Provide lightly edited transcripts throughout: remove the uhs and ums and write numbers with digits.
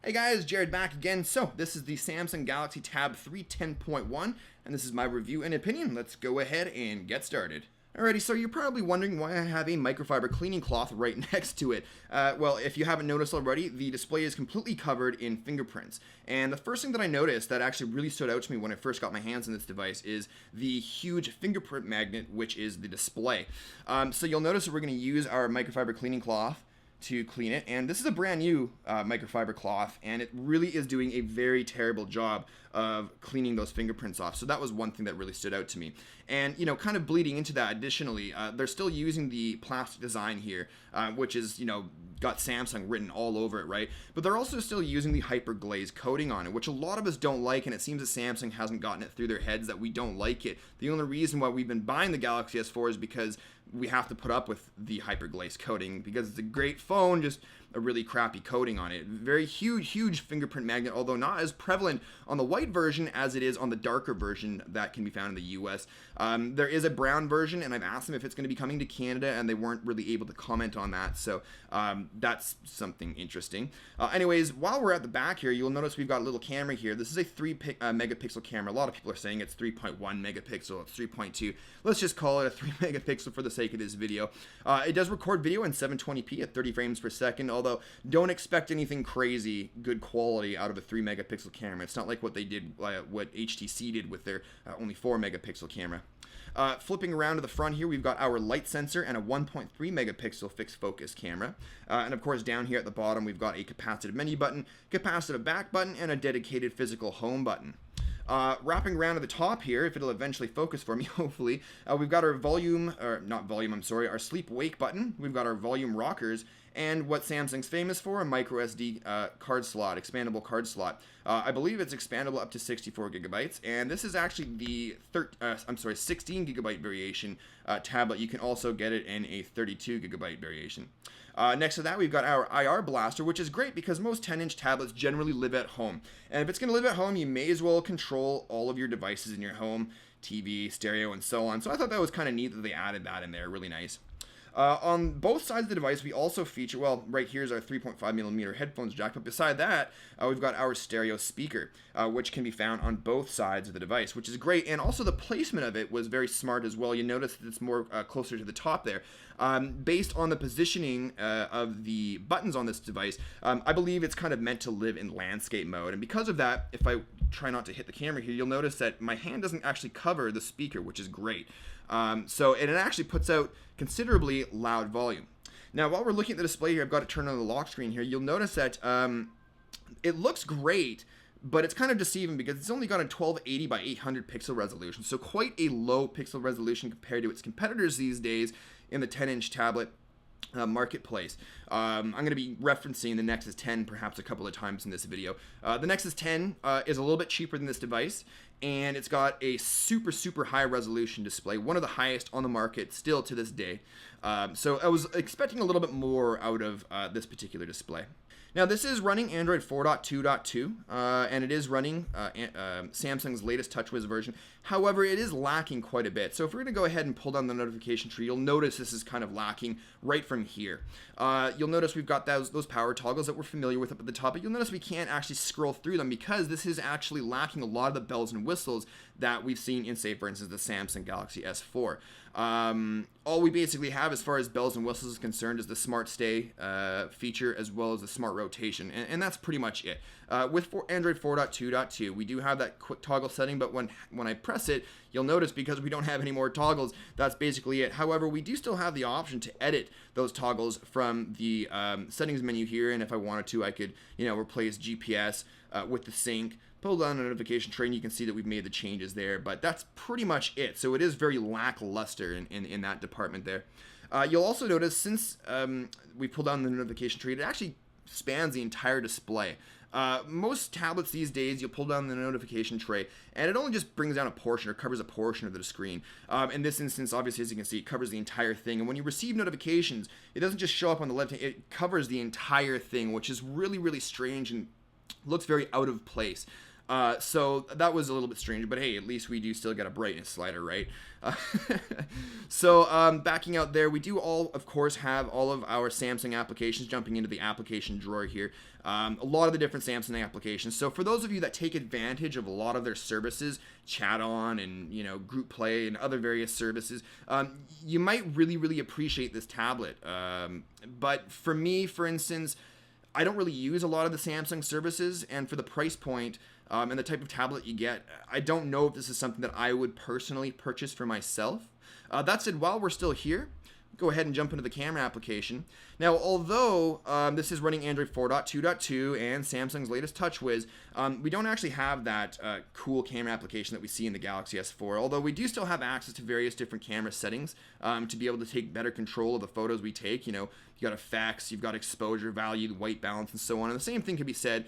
Hey guys, Jared back again. So this is the Samsung Galaxy Tab 3 10.1, and this is my review and opinion. Let's go ahead and get started. Alrighty, so you're probably wondering why I have a microfiber cleaning cloth right next to it. Well, if you haven't noticed already, the display is completely covered in fingerprints. And the first thing that I noticed that actually really stood out to me when I first got my hands on this device is the huge fingerprint magnet, which is the display. So you'll notice that we're going to use our microfiber cleaning cloth to clean it, and this is a brand new microfiber cloth, and it really is doing a very terrible job of cleaning those fingerprints off. So that was one thing that really stood out to me. And kind of bleeding into that, additionally, they're still using the plastic design here, which is got Samsung written all over it, right? But they're also still using the hyper glaze coating on it, which a lot of us don't like, and it seems that Samsung hasn't gotten it through their heads that we don't like it. The only reason why we've been buying the Galaxy S4 is because we have to put up with the hyper glaze coating because it's a great phone, just a really crappy coating on it. Very huge fingerprint magnet, although not as prevalent on the white version as it is on the darker version that can be found in the US. There is a brown version, and I've asked them if it's going to be coming to Canada, and they weren't really able to comment on that, so that's something interesting. Anyways, while we're at the back here, you'll notice we've got a little camera here. This is a 3 megapixel camera. A lot of people are saying it's 3.1 megapixel, it's 3.2. Let's just call it a 3 megapixel for the sake of this video. It does record video in 720p at 30 frames per second, although don't expect anything crazy good quality out of a 3 megapixel camera. It's not like what they did, what HTC did with their only 4 megapixel camera. Flipping around to the front here, we've got our light sensor and a 1.3 megapixel fixed focus camera. And of course, down here at the bottom, we've got a capacitive menu button, capacitive back button, and a dedicated physical home button. Wrapping around to the top here, if it'll eventually focus for me, hopefully, we've got our our sleep wake button. We've got our volume rockers, and what Samsung's famous for, a micro SD card slot, expandable card slot. I believe it's expandable up to 64 gigabytes, and this is actually the 16 gigabyte variation tablet. You can also get it in a 32 gigabyte variation. Next to that, we've got our IR blaster, which is great because most 10-inch tablets generally live at home. And if it's going to live at home, you may as well control all of your devices in your home, TV, stereo, and so on. So I thought that was kind of neat that they added that in there. Really nice. On both sides of the device, we also feature, well, right here's our 3.5mm headphones jack, but beside that, we've got our stereo speaker, which can be found on both sides of the device, which is great. And also the placement of it was very smart as well. You notice that it's more closer to the top there. Based on the positioning of the buttons on this device, I believe it's kind of meant to live in landscape mode. And because of that, if I try not to hit the camera here, you'll notice that my hand doesn't actually cover the speaker, which is great. So it actually puts out considerably loud volume. Now, while we're looking at the display here, I've got to turn on the lock screen here. You'll notice that it looks great, but it's kind of deceiving because it's only got a 1280 by 800 pixel resolution, so quite a low pixel resolution compared to its competitors these days in the 10-inch tablet marketplace. I'm going to be referencing the Nexus 10 perhaps a couple of times in this video. The Nexus 10 is a little bit cheaper than this device, and it's got a super high resolution display, one of the highest on the market still to this day. So I was expecting a little bit more out of this particular display. Now, this is running Android 4.2.2, and it is running Samsung's latest TouchWiz version. However, it is lacking quite a bit. So if we're going to go ahead and pull down the notification tree, you'll notice this is kind of lacking right from here. You'll notice we've got those power toggles that we're familiar with up at the top, but you'll notice we can't actually scroll through them because this is actually lacking a lot of the bells and whistles that we've seen in, say, for instance, the Samsung Galaxy S4. All we basically have as far as bells and whistles is concerned is the Smart Stay feature as well as the Smart Rotation, and that's pretty much it. With Android 4.2.2, we do have that quick toggle setting, but when I press it, you'll notice because we don't have any more toggles, that's basically it. However, we do still have the option to edit those toggles from the settings menu here, and if I wanted to, I could replace GPS with the sync, pull down the notification tray, and you can see that we've made the changes there, but that's pretty much it. So it is very lackluster in that department there. You'll also notice since we pulled down the notification tree, it actually spans the entire display. Most tablets these days, you'll pull down the notification tray, and it only just brings down a portion or covers a portion of the screen. In this instance, obviously, as you can see, it covers the entire thing. And when you receive notifications, it doesn't just show up on the left hand, it covers the entire thing, which is really strange and looks very out of place. So that was a little bit strange, but hey, at least we do still get a brightness slider, right? So backing out there, we do of course, have all of our Samsung applications jumping into the application drawer here. A lot of the different Samsung applications. So for those of you that take advantage of a lot of their services, Chat On and Group Play and other various services, you might really appreciate this tablet. But for me, for instance, I don't really use a lot of the Samsung services, and for the price point and the type of tablet you get, I don't know if this is something that I would personally purchase for myself. That said, while we're still here, go ahead and jump into the camera application. Now, although this is running Android 4.2.2 and Samsung's latest TouchWiz, we don't actually have that cool camera application that we see in the Galaxy S4, although we do still have access to various different camera settings to be able to take better control of the photos we take. You've got effects, you've got exposure value, white balance, and so on. And the same thing can be said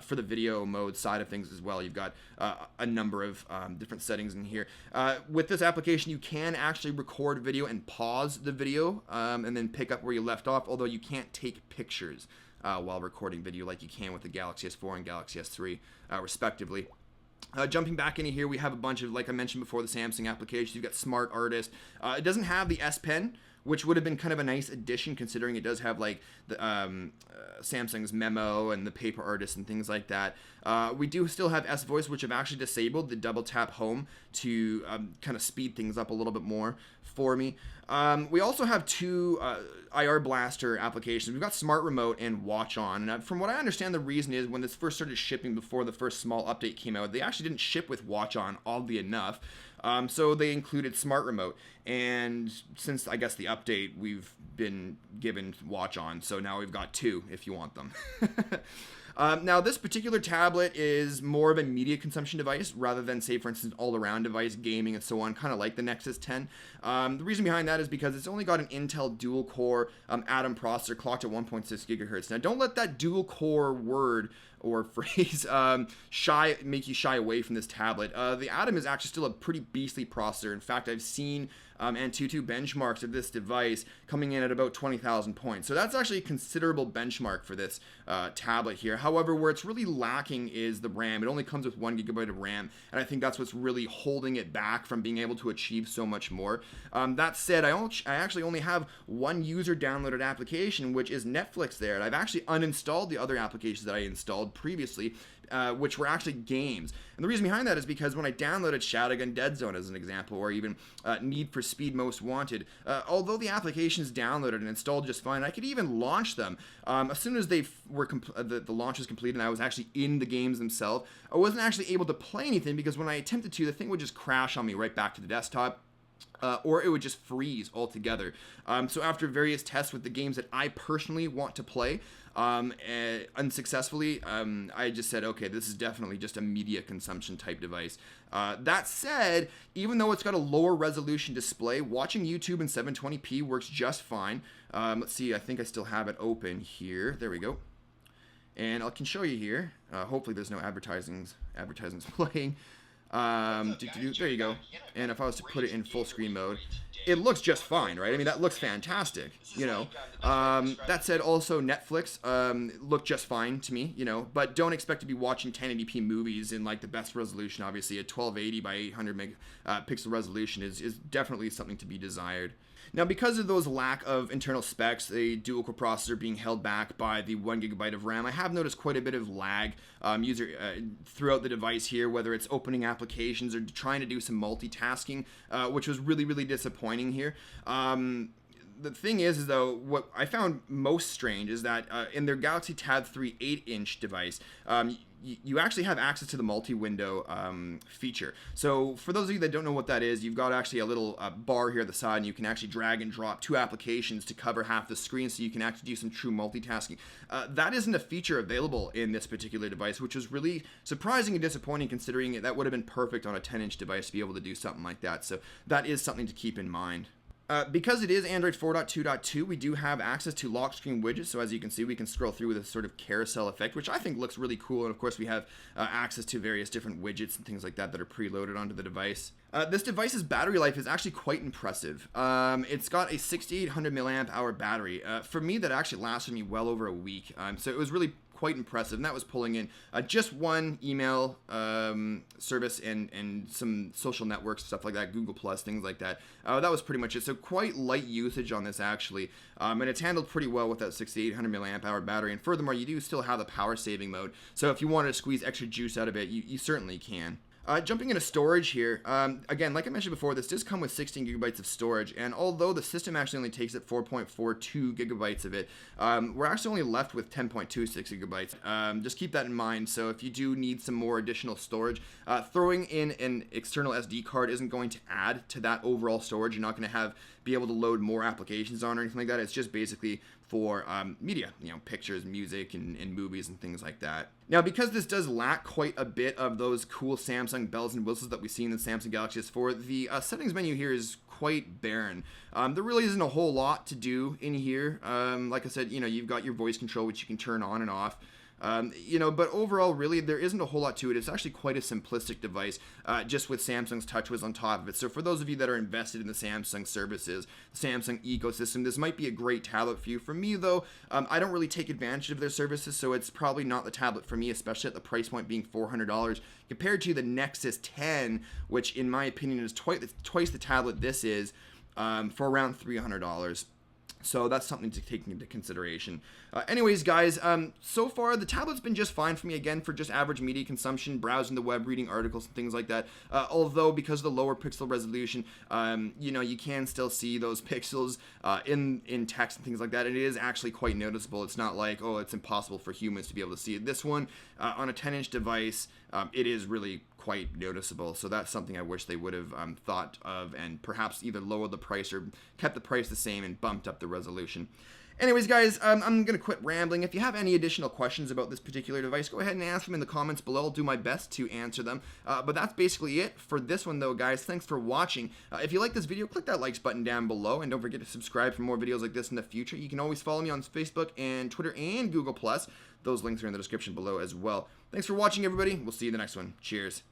for the video mode side of things as well. You've got a number of different settings in here. With this application, you can actually record video and pause the video and then pick up where you left off, although you can't take pictures while recording video like you can with the Galaxy S4 and Galaxy S3, respectively. Jumping back into here, we have a bunch of, like I mentioned before, the Samsung applications. You've got Smart Artist. It doesn't have the S Pen, which would have been kind of a nice addition considering it does have like the Samsung's Memo and the Paper Artist and things like that. We do still have S Voice, which I've actually disabled the double tap home to kind of speed things up a little bit more for me. We also have two IR Blaster applications. We've got Smart Remote and Watch On. And from what I understand, the reason is when this first started shipping before the first small update came out, they actually didn't ship with Watch On, oddly enough. So they included Smart Remote. And since, I guess, the update, we've been given Watch On. So now we've got two if you want them. Now, this particular tablet is more of a media consumption device rather than, say, for instance, all-around device, gaming, and so on, kind of like the Nexus 10. The reason behind that is because it's only got an Intel dual-core Atom processor clocked at 1.6 gigahertz. Now, don't let that dual-core word or phrase make you shy away from this tablet. The Atom is actually still a pretty beastly processor. In fact, I've seen Antutu benchmarks of this device coming in at about 20,000 points. So that's actually a considerable benchmark for this tablet here. However, where it's really lacking is the RAM. It only comes with 1 gigabyte of RAM, and I think that's what's really holding it back from being able to achieve so much more. That said, I actually only have one user downloaded application, which is Netflix there, and I've actually uninstalled the other applications that I installed previously, which were actually games. And the reason behind that is because when I downloaded Shadowgun Dead Zone as an example, or even Need for Speed Most Wanted, although the applications downloaded and installed just fine, I could even launch them. As soon as the launch was complete and I was actually in the games themselves, I wasn't actually able to play anything because when I attempted to, the thing would just crash on me right back to the desktop. Or it would just freeze altogether. So after various tests with the games that I personally want to play, unsuccessfully, I just said, okay, this is definitely just a media consumption type device. That said, even though it's got a lower resolution display, watching YouTube in 720p works just fine. Let's see, I think I still have it open here. There we go. And I can show you here. Hopefully there's no advertisements playing. There you go. And if I was to put it in full screen mode, it looks just fine, right? I mean, that looks fantastic, That said, also Netflix looked just fine to me, but don't expect to be watching 1080p movies in like the best resolution. Obviously, a 1280 by 800 pixel resolution is definitely something to be desired. Now, because of those lack of internal specs, the dual-core processor being held back by the 1 gigabyte of RAM, I have noticed quite a bit of lag throughout the device here, whether it's opening applications or trying to do some multitasking, which was really disappointing here. The thing is, though, what I found most strange is that in their Galaxy Tab 3 8-inch device, you actually have access to the multi-window feature. So for those of you that don't know what that is, you've got actually a little bar here at the side, and you can actually drag and drop two applications to cover half the screen, so you can actually do some true multitasking. That isn't a feature available in this particular device, which was really surprising and disappointing considering that would have been perfect on a 10-inch device to be able to do something like that. So that is something to keep in mind. Because it is Android 4.2.2, we do have access to lock screen widgets. So as you can see, we can scroll through with a sort of carousel effect, which I think looks really cool. And of course, we have access to various different widgets and things like that that are preloaded onto the device. This device's battery life is actually quite impressive. It's got a 6800 milliamp hour battery. For me, that actually lasted me well over a week. So it was really quite impressive, and that was pulling in just one email service and some social networks, stuff like that, Google Plus, things like that. That was pretty much it. So quite light usage on this actually, and it's handled pretty well with that 6800 milliamp hour battery. And furthermore, you do still have the power saving mode. So if you wanted to squeeze extra juice out of it, you certainly can. Jumping into storage here, again, like I mentioned before, this does come with 16 gigabytes of storage, and although the system actually only takes up 4.42 gigabytes of it, we're actually only left with 10.26 gigabytes. Just keep that in mind. So if you do need some more additional storage, throwing in an external SD card isn't going to add to that overall storage. You're not going to be able to load more applications on or anything like that. It's just basically for media, pictures, music, and movies and things like that. Now, because this does lack quite a bit of those cool Samsung bells and whistles that we see in the Samsung Galaxy S4, the settings menu here is quite barren. There really isn't a whole lot to do in here. Like I said, you've got your voice control, which you can turn on and off. But overall, really, there isn't a whole lot to it. It's actually quite a simplistic device, just with Samsung's TouchWiz on top of it. So for those of you that are invested in the Samsung services, the Samsung ecosystem, this might be a great tablet for you. For me, though, I don't really take advantage of their services, so it's probably not the tablet for me, especially at the price point being $400 compared to the Nexus 10, which in my opinion is twice the tablet this is, for around $300. So that's something to take into consideration. Anyways, guys, so far the tablet's been just fine for me, again, for just average media consumption, browsing the web, reading articles and things like that. Although because of the lower pixel resolution, you can still see those pixels in text and things like that. It is actually quite noticeable. It's not like, oh, it's impossible for humans to be able to see it. This one, on a 10-inch device, it is really quite noticeable. So that's something I wish they would have thought of, and perhaps either lowered the price or kept the price the same and bumped up the resolution. Anyways, guys, I'm going to quit rambling. If you have any additional questions about this particular device, go ahead and ask them in the comments below. I'll do my best to answer them. But that's basically it for this one, though, guys. Thanks for watching. If you like this video, click that likes button down below, and don't forget to subscribe for more videos like this in the future. You can always follow me on Facebook and Twitter and Google+. Those links are in the description below as well. Thanks for watching, everybody. We'll see you in the next one. Cheers.